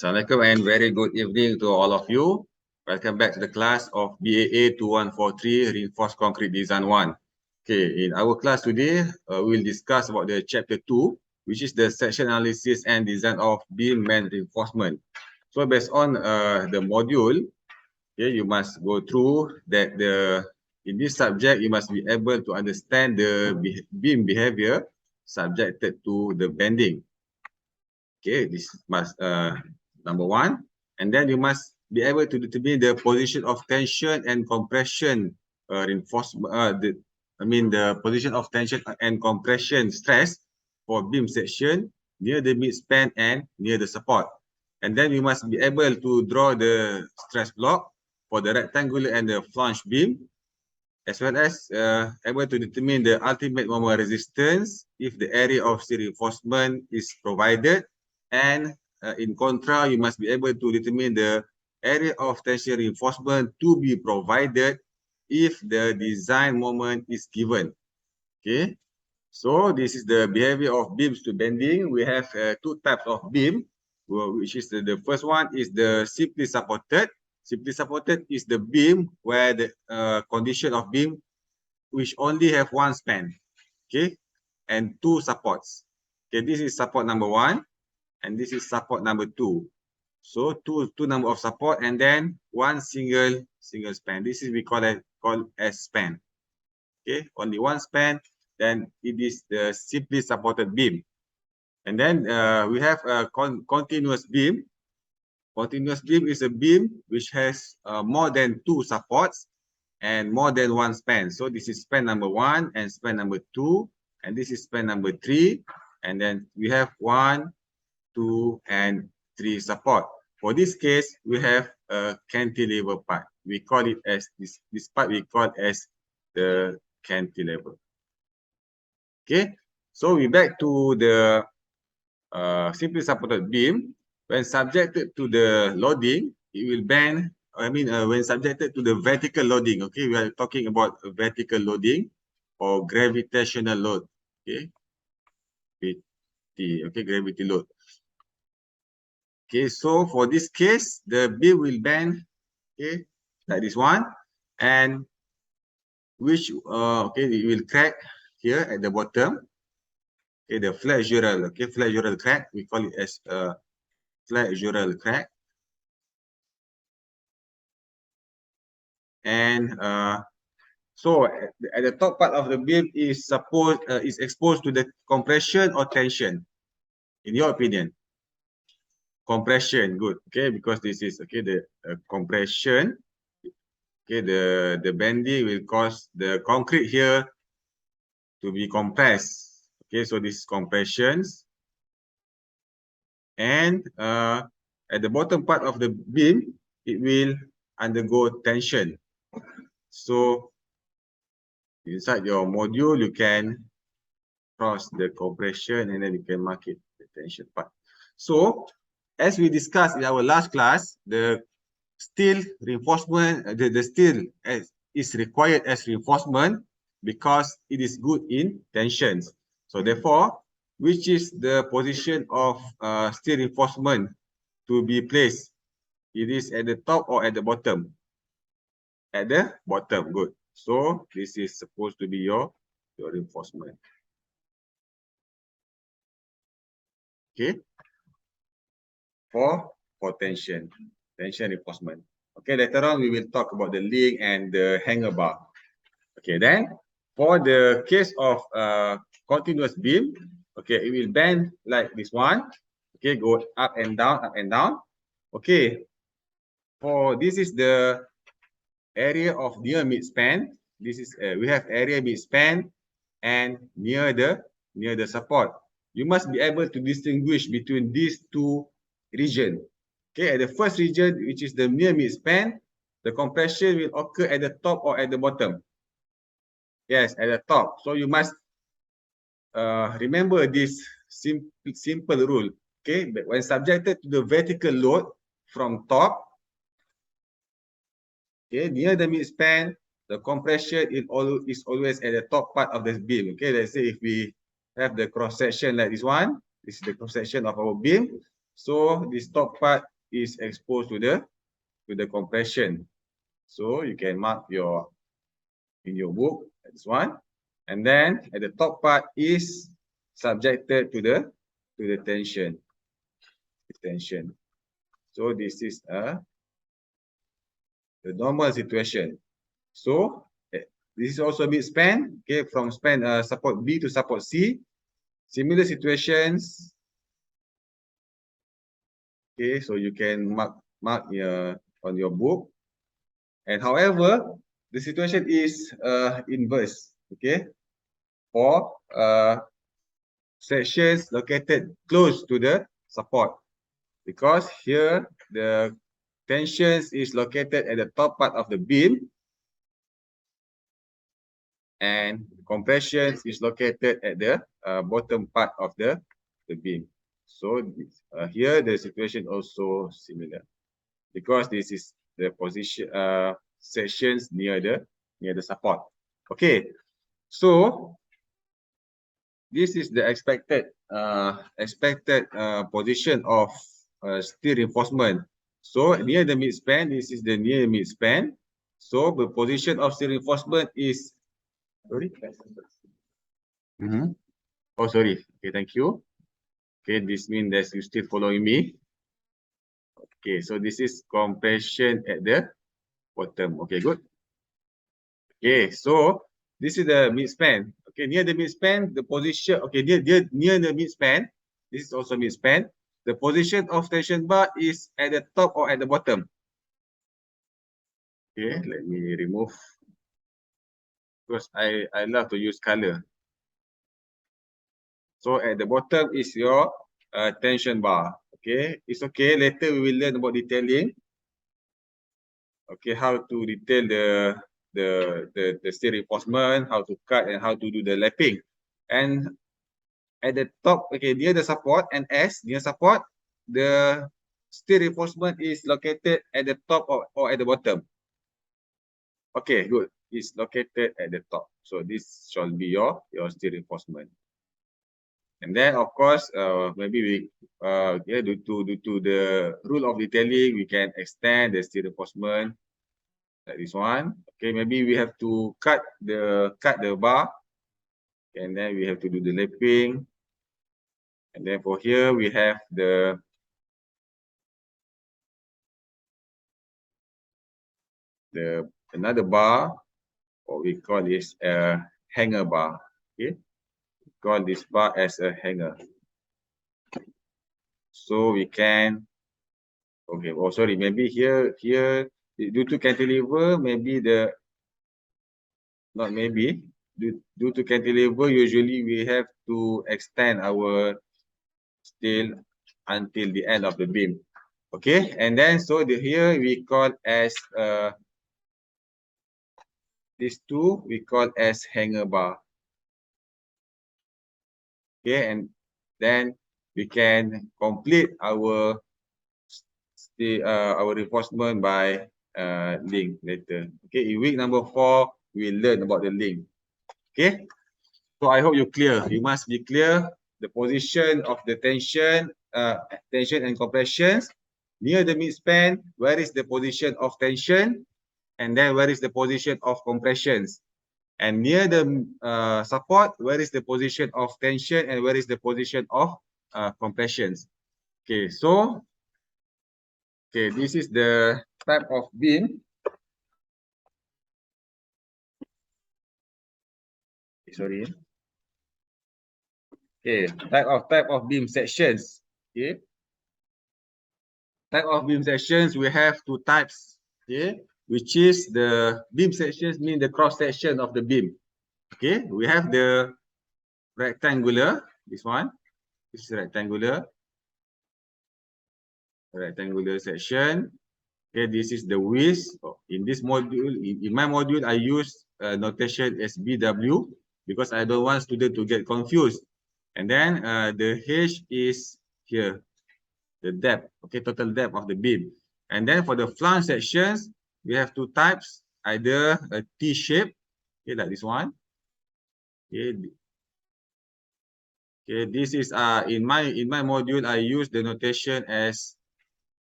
Assalamualaikum and very good evening to all of you. Welcome back to the class of BAA 2143 Reinforced Concrete Design 1. Okay, in our class today, we'll discuss about the chapter 2, which is the section analysis and design of beam main reinforcement. So based on the module, okay, you must go through that in this subject, you must be able to understand the beam behavior subjected to the bending. Okay, this must number one, and then you must be able to determine the position of tension and compression reinforcement. The position of tension and compression stress for beam section near the midspan and near the support. And then you must be able to draw the stress block for the rectangular and the flange beam, as well as able to determine the ultimate moment resistance if the area of steel reinforcement is provided. And in contra, you must be able to determine the area of tension reinforcement to be provided if the design moment is given. Okay, so this is the behavior of beams to bending. We have two types of beam, which is the first one is the simply supported. Simply supported is the beam where the condition of beam which only have one span, okay, and two supports. Okay, this is support number one, and this is support number two. So two number of support and then one single span. This is we call as span. Okay, only one span. Then it is the simply supported beam. And then we have a continuous beam. Continuous beam is a beam which has more than two supports and more than one span. So this is span number one and span number two, and this is span number three. And then we have 1, 2, and 3 support. For this case, we have a cantilever part. We call it as this part we call as the cantilever. Okay, so we back to the simply supported beam. When subjected to the loading, it will bend. When subjected to the vertical loading, okay, we are talking about vertical loading or gravitational load. Okay, gravity load. Okay, so for this case, the beam will bend, okay, like this one, and which it will crack here at the bottom. Okay, the flexural, flexural crack. We call it as a flexural crack. And so at the top part of the beam is exposed to the compression or tension. In your opinion, compression, good. Okay, because this is the compression. Okay, the bending will cause the concrete here to be compressed. Okay, so this is compressions. And at the bottom part of the beam, it will undergo tension. So inside your module, you can cross the compression and then you can mark it the tension part. So as we discussed in our last class, the steel reinforcement, the steel is required as reinforcement because it is good in tensions. So therefore, which is the position of steel reinforcement to be placed? It is at the top or at the bottom? At the bottom, good. So this is supposed to be your reinforcement. Okay. For tension reinforcement. Okay, later on we will talk about the link and the hanger bar. Okay, then for the case of continuous beam, okay, it will bend like this one. Okay, go up and down, up and down. Okay, for this is the area of near midspan. This is we have area midspan and near the support. You must be able to distinguish between these two regions. Okay, at the first region, which is the near midspan, the compression will occur at the top or at the bottom. Yes, at the top. So you must remember this simple rule. Okay, but when subjected to the vertical load from top, okay, near the midspan, the compression is always at the top part of the beam. Okay, let's say if we have the cross section like this one, this is the cross section of our beam. So this top part is exposed to the compression. So you can mark in your book, that's one. And then at the top part is subjected to the tension. Tension. So this is the normal situation. So this is also mid-span, okay, from span support B to support C. Similar situations. Okay, so you can mark on your book. And however, the situation is inverse. Okay, for sections located close to the support, because here the tensions is located at the top part of the beam and compression is located at the bottom part of the beam. So here the situation also similar, because this is the position sections near the support. Okay, so this is the expected position of steel reinforcement. So near the midspan, this is the near midspan. So the position of steel reinforcement is sorry. Oh, sorry. Okay, thank you. Okay, this means that you still following me. Okay, so this is compression at the bottom. Okay, good. Okay, so this is the midspan. Okay, near the midspan, the position. Okay, near the midspan. This is also midspan. The position of tension bar is at the top or at the bottom. Okay, let me remove, because I love to use color. So at the bottom is your tension bar. Okay, it's okay. Later we will learn about detailing. Okay, how to detail the steel reinforcement, how to cut and how to do the lapping. And at the top, okay, near the support and near support, the steel reinforcement is located at the top or at the bottom. Okay, good. It's located at the top. So this shall be your steel reinforcement. And then of course, maybe we due to the rule of detailing, we can extend the steel reinforcement like this one. Okay, maybe we have to cut the bar, and then we have to do the lapping. And then for here we have another bar, what we call this a hanger bar. Okay, we call this bar as a hanger. So we can, okay, oh sorry, maybe here due to cantilever, maybe not maybe, due to cantilever, usually we have to extend our steel until the end of the beam. Okay, and then so here we call as these two we call as hanger bar. Okay, and then we can complete our reinforcement by link later. Okay, in week number 4 we learn about the link. Okay, so I hope you're clear. You must be clear the position of the tension and compressions near the midspan. Where is the position of tension, and then where is the position of compressions? And near the support, where is the position of tension and where is the position of compressions? Okay, so this is the type of beam. Sorry. Okay, type of beam sections. Okay, type of beam sections, we have two types. Okay, which is the beam sections mean the cross section of the beam. Okay, we have the rectangular, this one. This is rectangular section. Okay, this is the width. In this module, in my module, I use notation as BW because I don't want student to get confused. And then the H is here, the depth, okay, total depth of the beam. And then for the flange sections, we have two types, either a T shape, okay, like this one. Okay, Okay, this is in my module I use the notation as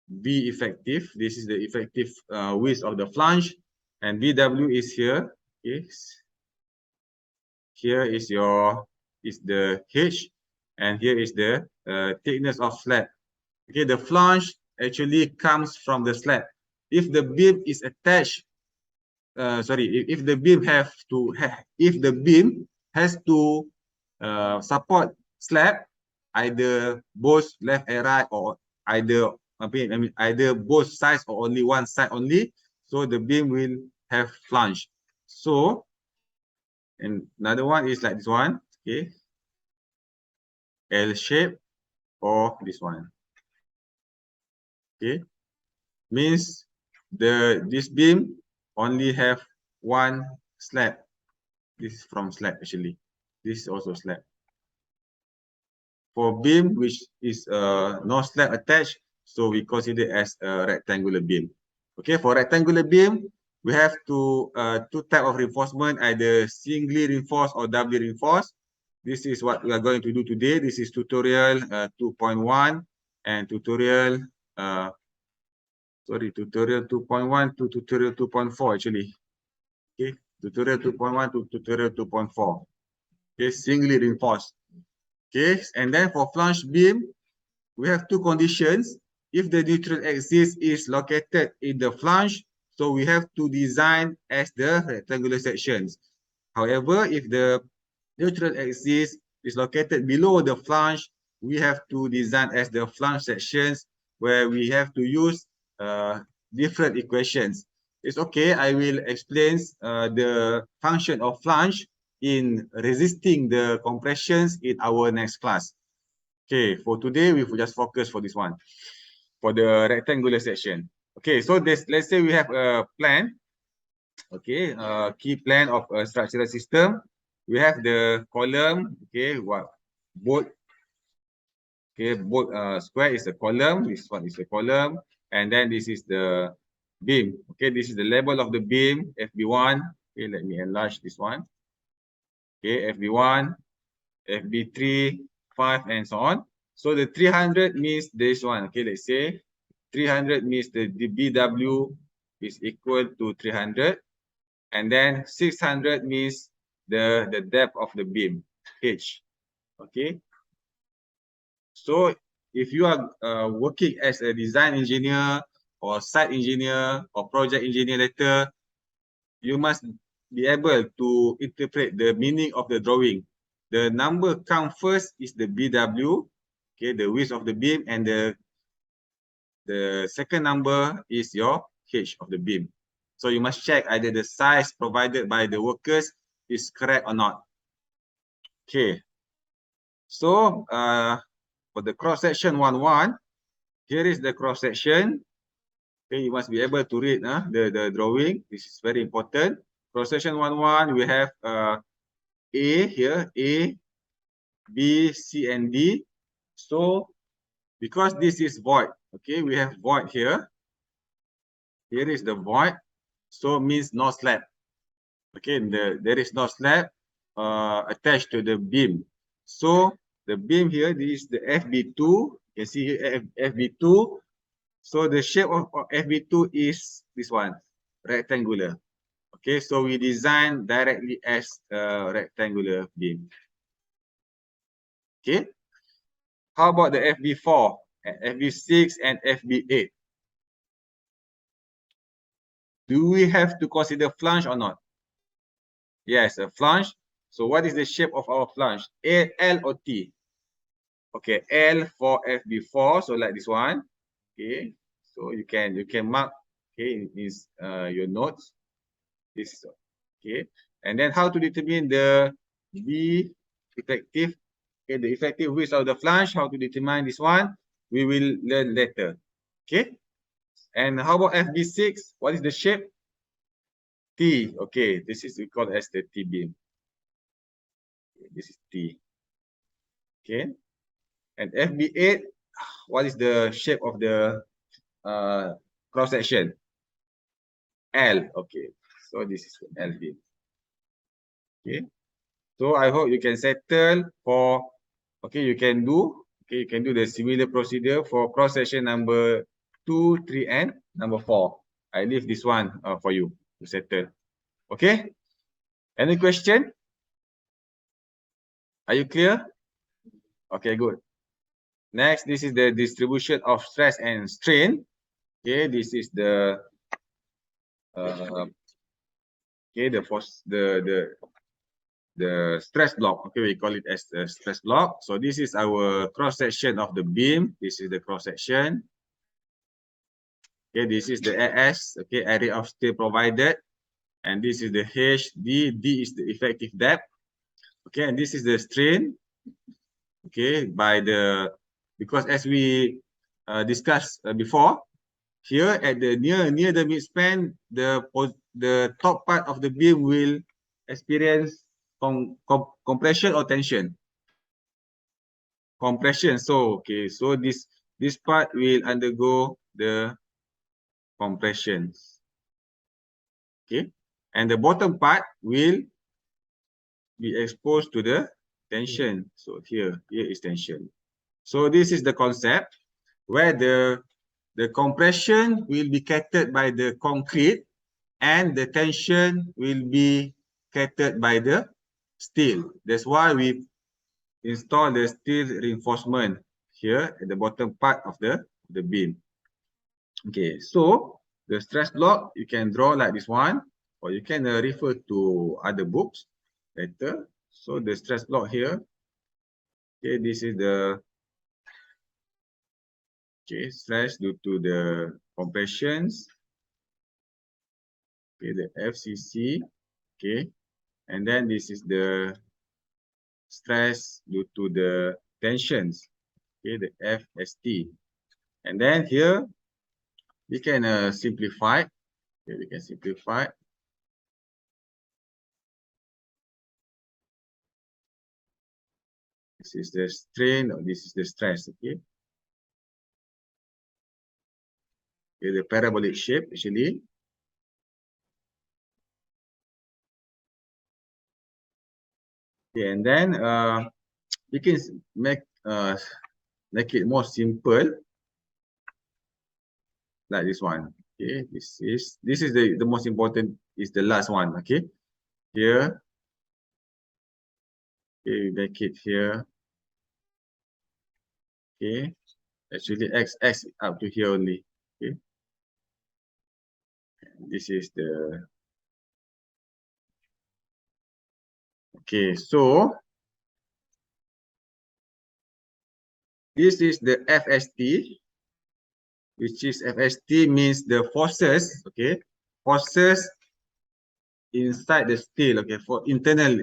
B effective. This is the effective width of the flange, and BW is here. Okay, here is the H, and here is the thickness of slab. Okay, the flange actually comes from the slab. If the beam is attached, if the beam has to support slab, either both left and right, or either either both sides or only one side only, so the beam will have flange. So, and another one is like this one, okay, L shape, or this one, okay, means this beam only have one slab. This is from slab actually. This is also slab. For beam which is no slab attached, so we consider as a rectangular beam. Okay, for rectangular beam, we have two type of reinforcement, either singly reinforced or doubly reinforced. This is what we are going to do today. This is tutorial 2.1 and tutorial tutorial 2.1 to tutorial 2.4 actually. Okay, tutorial 2.1 to tutorial 2.4. Okay, singly reinforced. Okay, and then for flange beam, we have two conditions. If the neutral axis is located in the flange, so we have to design as the rectangular sections. However, if the neutral axis is located below the flange, we have to design as the flange sections, where we have to use different equations. It's okay, I will explain the function of flange in resisting the compressions in our next class. Okay, for today, we will just focus for this one, for the rectangular section. Okay, so let's say we have a plan, okay, key plan of a structural system. We have the column, okay, both square is a column, this one is a column, and then this is the beam. Okay, this is the level of the beam, FB1. Okay, let me enlarge this one. Okay, FB1, FB3, 5, and so on. So the 300 means this one. Okay, let's say 300 means the BW is equal to 300. And then 600 means the depth of the beam, H. Okay. So if you are working as a design engineer or site engineer or project engineer later, you must be able to interpret the meaning of the drawing. The number count first is the BW, okay, the width of the beam, and the second number is your H of the beam. So you must check either the size provided by the workers is correct or not. Okay. So for the cross section 1-1, here is the cross section. Okay, you must be able to read the drawing. This is very important. Cross section 1-1, we have A here, A, B, C, and D. So because this is void, okay, we have void here. Here is the void, so means no slab. Okay, there is no slab attached to the beam. So the beam here, this is the FB2. You can see here FB2. So the shape of FB2 is this one, rectangular. Okay, so we design directly as a rectangular beam. Okay. How about the FB4, FB6, and FB8? Do we have to consider flange or not? Yes, a flange. So what is the shape of our flange? L or T? Okay, L for FB4. So like this one. Okay. So you can mark, okay, is your notes. This is okay. And then how to determine the B effective, okay, the effective width of the flange, how to determine this one, we will learn later. Okay. And how about FB6? What is the shape? T. Okay, this is we call as the T beam. Okay, this is T. Okay. And FB8, what is the shape of the cross section? L. Okay. So this is L beam. Okay. So I hope you can settle for Okay, you can do the similar procedure for cross section number 2, 3, and number 4. I leave this one for you to settle. Okay. Any question? Are you clear? Okay, good. Next, this is the distribution of stress and strain. Okay, this is the okay, the stress block. Okay, we call it as the stress block. So this is our cross section of the beam. This is the cross section. Okay, this is the AS. Okay, area of steel provided, and this is the HD. D is the effective depth. Okay, and this is the strain. Okay, because as we discussed before, here at the near the midspan, the top part of the beam will experience compression or tension. Compression. So okay, so this part will undergo the compressions. Okay, and the bottom part will be exposed to the tension. So here is tension. So this is the concept where the compression will be catered by the concrete and the tension will be catered by the steel. That's why we install the steel reinforcement here at the bottom part of the beam. Okay, so the stress block you can draw like this one, or you can refer to other books later. So the stress block here, okay, this is the stress due to the compressions. Okay, the FCC. Okay, and then this is the stress due to the tensions. Okay, the FST. And then here we can simplify. Okay, we can simplify. This is the strain, or this is the stress. Okay. Okay, the parabolic shape actually. Okay, and then we can make it more simple like this one. Okay, this is the most important, is the last one. Okay, here. Okay, make it here. Okay, actually x up to here only. Okay, this is the okay. So this is the FST, which is FST means the forces. Okay, forces inside the steel. Okay, for internal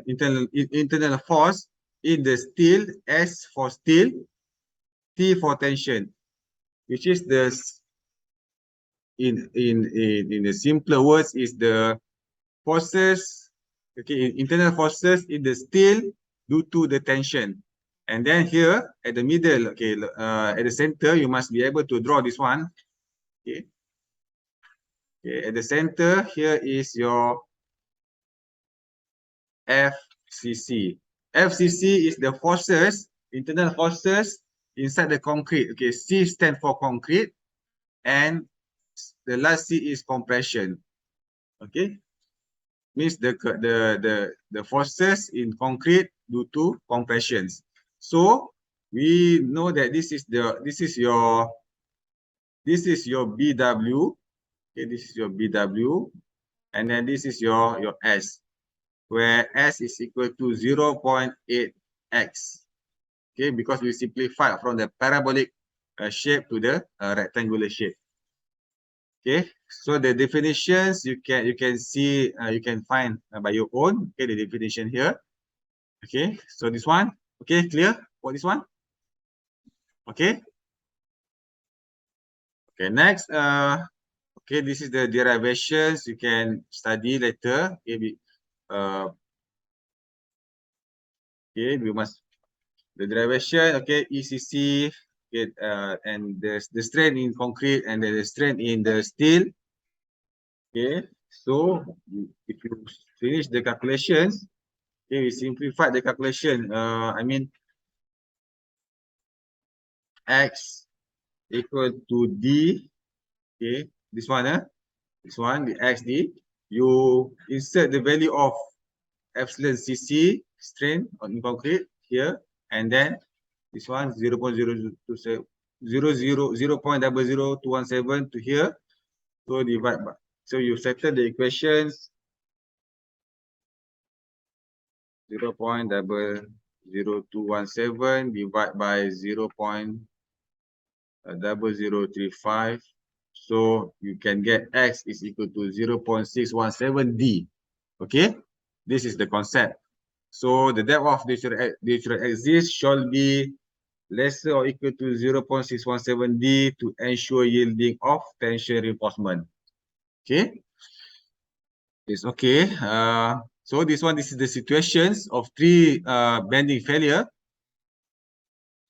force in the steel. S for steel, T for tension, which is the in the simpler words is the forces. Okay, internal forces in the steel due to the tension. And then here at the middle, okay, at the center, you must be able to draw this one. Okay, okay, at the center here is your FCC. FCC is the forces, internal forces inside the concrete. Okay, C stands for concrete, and the last C is compression. Okay, means the forces in concrete due to compressions. So we know that this is your BW. Okay, this is your BW, and then this is your S, where S is equal to 0.8x. Okay, because we simplify from the parabolic shape to the rectangular shape. Okay, so the definitions you can see, you can find by your own. Okay, the definition here. Okay, so this one. Okay, clear for this one. Okay. Okay, next. Okay, this is the derivations you can study later. Okay, okay, we must the derivation. Okay, ECC. Okay, and the strain in concrete and the strain in the steel. Okay, so if you finish the calculations, okay, we simplify the calculation. I mean, X equal to D. Okay, this one, this one, the XD. You insert the value of epsilon cc strain on concrete here, and then this one 0.00217 0.00217 to here. So divide by, so you settle the equations 0.00217 divide by 0.0035. So you can get X is equal to 0.617 D. Okay, this is the concept. So the depth of natural exist shall be lesser or equal to 0.617 D to ensure yielding of tension reinforcement. Okay, it's okay. So this is the situations of three bending failure.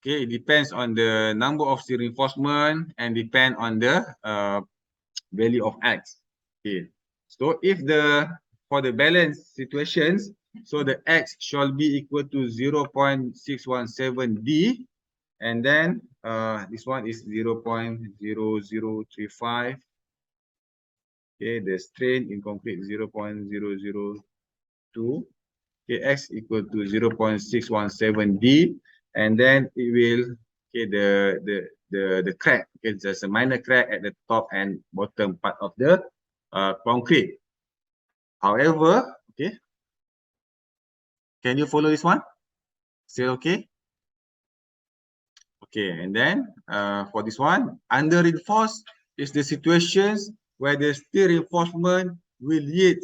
Okay, it depends on the number of steel reinforcement and depend on the value of X. Okay, so if for the balance situations, so the X shall be equal to 0.617 D, and then this one is 0.0035. Okay, the strain in concrete 0.002. Okay, X equal to 0.617 D, and then it will, okay, the crack, okay, there's a minor crack at the top and bottom part of the concrete. However, okay, can you follow this one? Still okay? Okay, and then for this one, under reinforced is the situations where the steel reinforcement will yield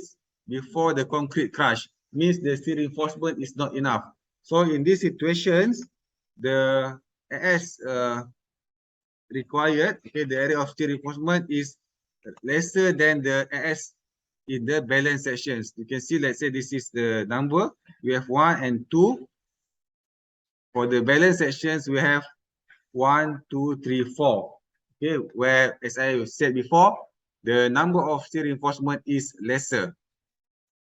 before the concrete crush. Means the steel reinforcement is not enough. So in these situations, the AS required, okay, the area of steel reinforcement is lesser than the AS in the balance sections. You can see, let's say this is the number. We have 1 and 2. For the balance sections, we have 1, 2, 3, 4. Okay, where, as I said before, the number of steel reinforcement is lesser.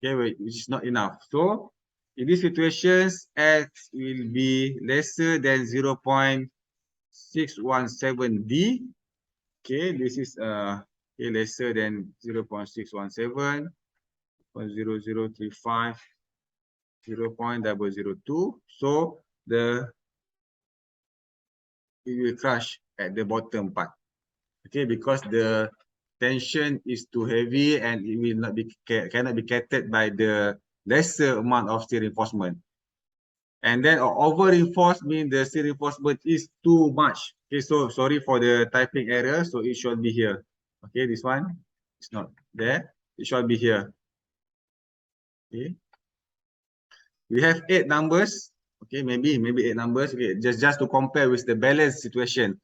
Okay, which is not enough. So in these situations, X will be lesser than 0.617 D. Okay, this is okay, lesser than 0.617, 0.0035, 0.002. So it will crush at the bottom part. Okay, because the tension is too heavy and it will not be cannot be catered by the lesser amount of steel reinforcement. And then over reinforced means the steel reinforcement is too much. Okay, so sorry for the typing error. So it should be here. Okay, this one is not there. It should be here. Okay, we have 8 numbers. Okay, maybe 8 numbers. Okay, just to compare with the balance situation.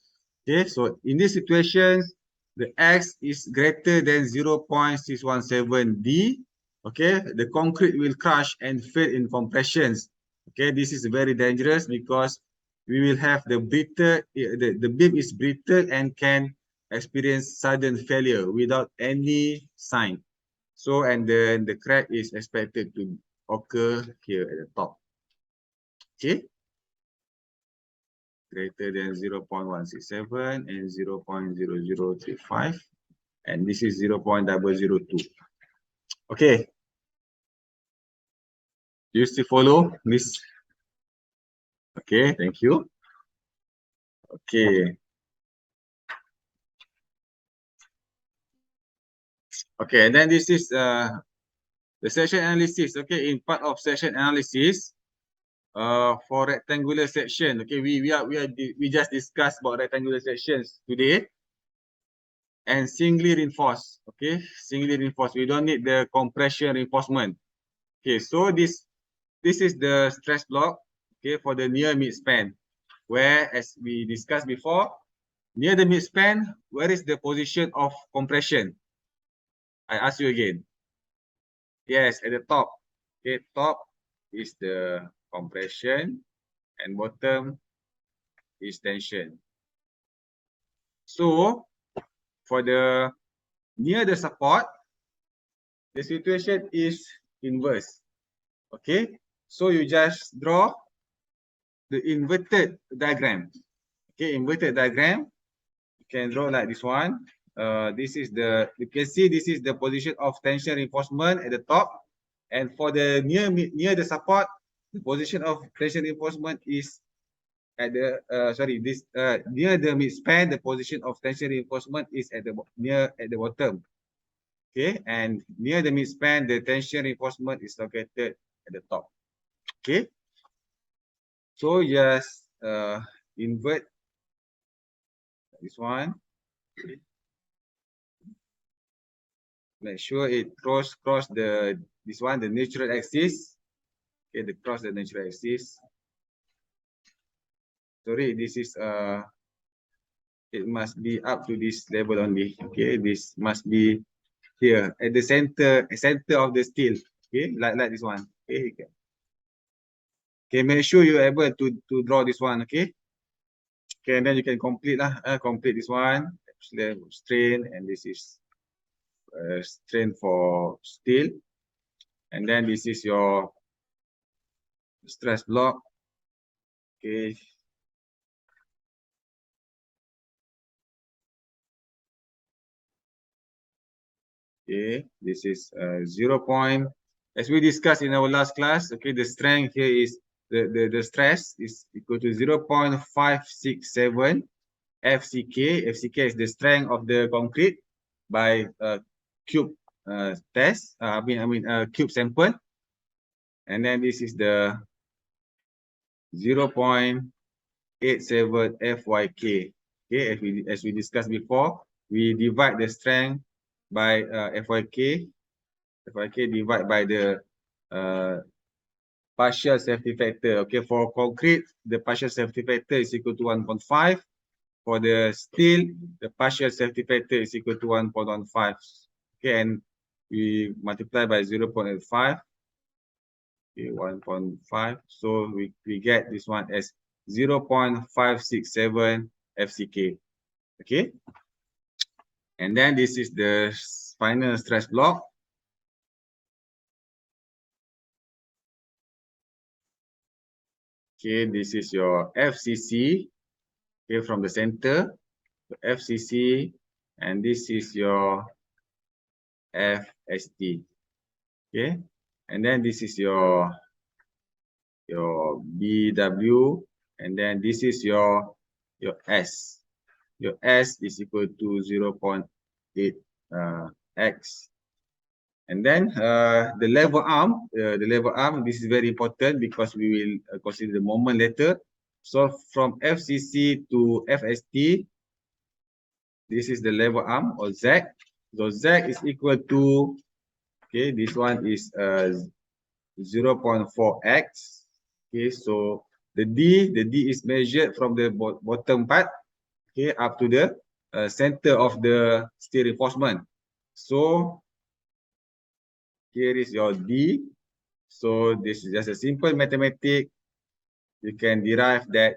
Okay, so in these situations, the X is greater than 0.617 D. Okay, the concrete will crush and fail in compressions. Okay, this is very dangerous because we will have the brittle, the beam is brittle and can experience sudden failure without any sign. So, and then the crack is expected to occur here at the top. Okay, greater than 0.167 and 0.0035, and this is 0.002. Okay, do you still follow this? Okay, thank you. Okay. Okay, and then this is the section analysis. Okay, in part of section analysis, for rectangular section, okay, we just discussed about rectangular sections today, and singly reinforced. Okay, singly reinforced. We don't need the compression reinforcement. Okay, so this is the stress block. Okay, for the near midspan, where, as we discussed before, near the midspan, where is the position of compression? I ask you again. Yes, at the top. Okay, top is the compression and bottom is tension. So for the near the support, the situation is inverse. Okay, so you just draw the inverted diagram. Okay, inverted diagram. You can draw like this one. This is the, you can see this is the position of tension reinforcement at the top, and for the near the support, the position of tension reinforcement is at the near the midspan. The position of tension reinforcement is at the at the bottom. Okay, and near the midspan, the tension reinforcement is located at the top. Okay, so just invert this one. Okay. Make sure it cross the this one, the natural axis. Okay, the cross the natural axis. Sorry, this is it must be up to this level only. Okay, this must be here at the center of the steel. Okay, like this one. Okay, okay, make sure you're able to draw this one. Okay, okay, and then you can complete complete this one. Strain, and this is strain for steel, and then this is your stress block. Okay. Okay, this is 0 point. As we discussed in our last class, okay, the strength here is the stress is equal to 0.567 FCK. FCK is the strength of the concrete by cube test. Cube sample, and then this is the 0.87 FYK. Okay, as we discussed before, we divide the strength by FYK. FYK divide by the partial safety factor. Okay, for concrete, the partial safety factor is equal to 1.5. For the steel, the partial safety factor is equal to 1.15. Okay, and we multiply by 0.85. Okay, 1.5. So we get this one as 0.567 FCK. Okay, and then this is the final stress block. Okay, this is your FCC. Okay, from the center, FCC, and this is your FST. Okay, and then this is your BW, and then this is your S. Your S is equal to 0.8 X. And then the lever arm, this is very important because we will consider the moment later. So from FCC to FST, this is the lever arm or Z. So Z is equal to, okay, this one is 0.4x. Okay, so the D is measured from the bottom part, okay, up to the center of the steel reinforcement. So here is your D. So this is just a simple mathematics. You can derive that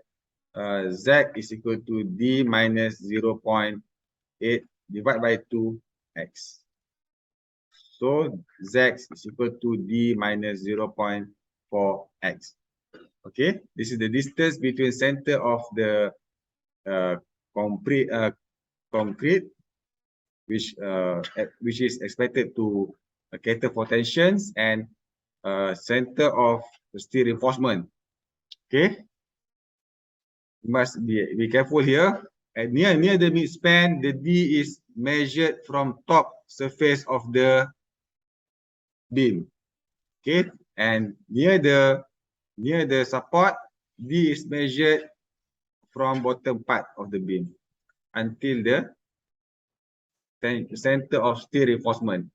Z is equal to D minus 0.8 divided by 2x. So Z is equal to D minus 0.4x. Okay, this is the distance between center of the concrete, which is expected to cater for tensions, and center of the steel reinforcement. Okay, you must be careful here. And near the midspan, the D is measured from top surface of the beam. Okay, and near the support, D is measured from bottom part of the beam until the center of steel reinforcement.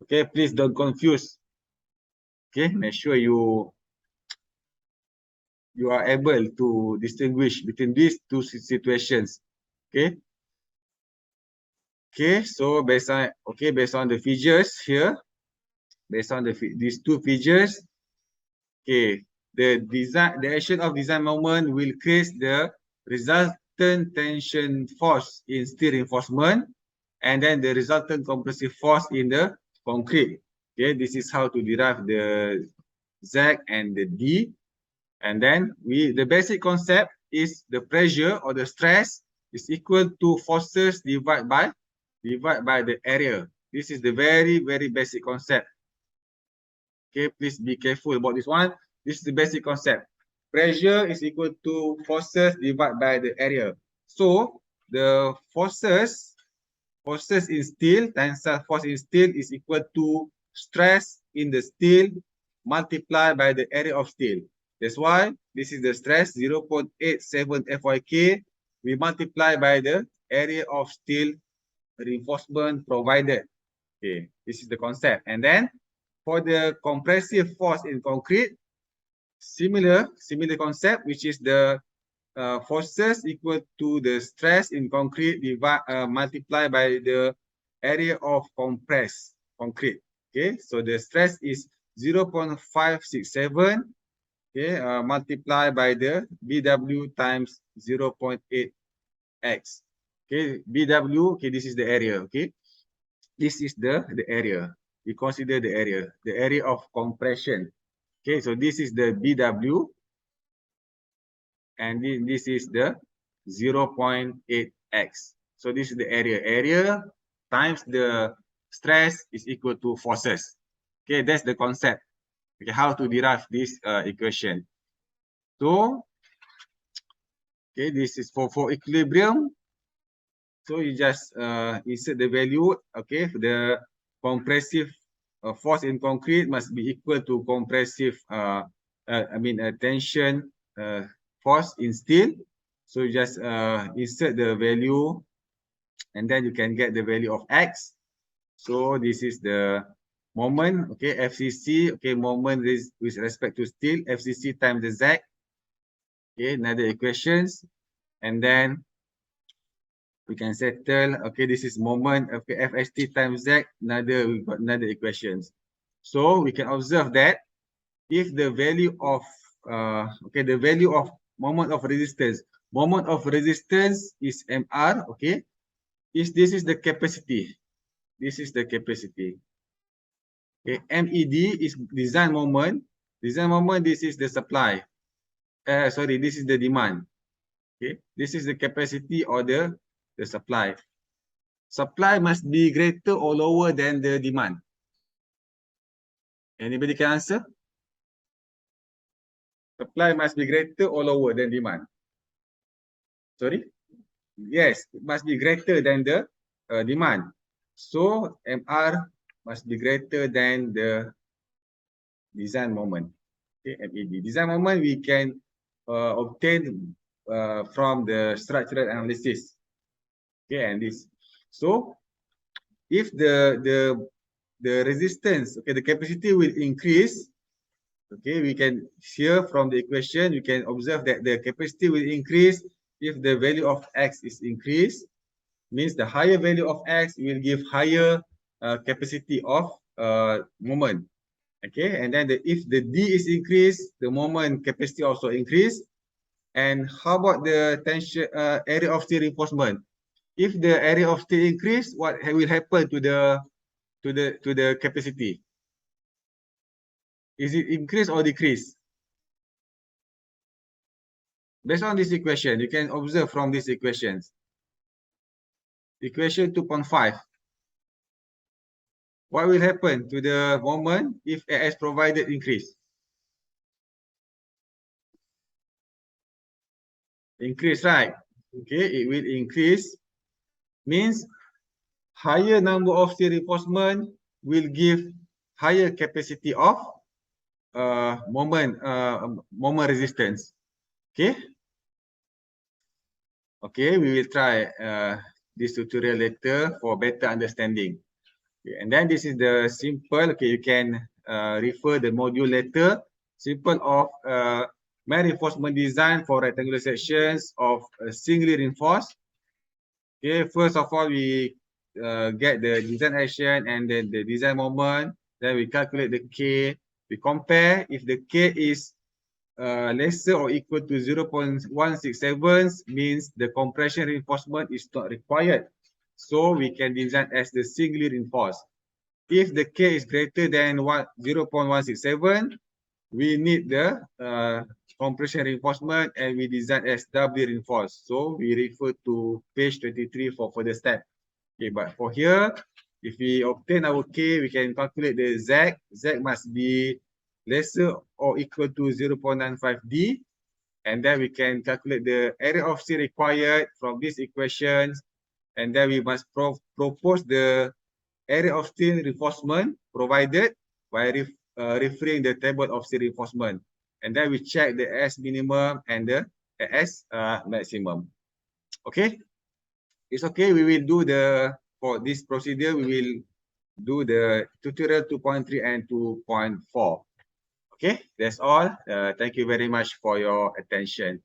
Okay, please don't confuse. Okay, make sure you are able to distinguish between these two situations. Okay. Okay, so based on the figures here, based on these two figures, okay, the action of design moment will create the resultant tension force in steel reinforcement, and then the resultant compressive force in the concrete. Okay, this is how to derive the Z and the D. And then the basic concept is the pressure or the stress is equal to forces divided by the area. This is the very basic concept. Okay, please be careful about this one. This is the basic concept. Pressure is equal to forces divided by the area. So the forces in steel, tensile force in steel is equal to stress in the steel multiplied by the area of steel. That's why this is the stress 0.87 FYK. We multiply by the area of steel reinforcement provided. Okay, this is the concept. And then for the compressive force in concrete, similar concept, which is the forces equal to the stress in concrete multiplied by the area of compressed concrete. Okay, so the stress is 0.567, okay, multiplied by the BW times 0.8x. Okay, BW, okay, this is the area. Okay, this is the area. We consider the area of compression. Okay, so this is the BW, and this is the 0.8x. So this is the area. Area times the stress is equal to forces. Okay, that's the concept. Okay, how to derive this equation. So, okay, this is for equilibrium. So you just insert the value. Okay, the compressive force in concrete must be equal to compressive, tension force in steel. So you just insert the value, and then you can get the value of x. So this is the moment, okay, FCC, okay, moment is with respect to steel, FCC times the Z. Okay, another equations, and then we can settle, okay, this is moment, okay, FST times Z, we got another equations. So we can observe that if the value of, okay, the value of moment of resistance is MR, okay, this is the capacity. This is the capacity. Okay, MED is design moment. Design moment, this is the supply. This is the demand. Okay, this is the capacity or the supply. Supply must be greater or lower than the demand. Anybody can answer? Supply must be greater or lower than demand. Sorry? Yes, it must be greater than the demand. So MR must be greater than the design moment. Okay, MED. Design moment we can obtain from the structural analysis. Okay, and this. So if the resistance, okay, the capacity will increase. Okay, we can hear from the equation, you can observe that the capacity will increase if the value of x is increased. Means the higher value of x will give higher capacity of moment. Okay, and then if the D is increased, the moment capacity also increase. And how about the tension area of steel reinforcement? If the area of steel increase, what will happen to the capacity? Is it increase or decrease? Based on this equation, you can observe from these equations. Equation 2.5. What will happen to the moment if AS provided increase? Increase, right? Okay, it will increase. Means higher number of steel reinforcement will give higher capacity of moment resistance. Okay. Okay, we will try this tutorial later for better understanding. Okay, and then this is the simple. Okay, you can refer the module later. Simple of main reinforcement design for rectangular sections of singly reinforced. Okay, first of all, we get the design action and then the design moment. Then we calculate the K. We compare if the K is lesser or equal to 0.167 means the compression reinforcement is not required. So we can design as the singly reinforced. If the K is greater than 0.167, we need the compression reinforcement, and we design as doubly reinforced. So we refer to page 23 for further step. Okay, but for here, if we obtain our K, we can calculate the Z. Z must be lesser or equal to 0.95D. And then we can calculate the area of steel required from these equations. And then we must propose the area of steel reinforcement provided by referring the table of steel reinforcement. And then we check the S minimum and the S maximum. Okay, it's okay. We will do for this procedure, we will do the tutorial 2.3 and 2.4. Okay, that's all. Thank you very much for your attention.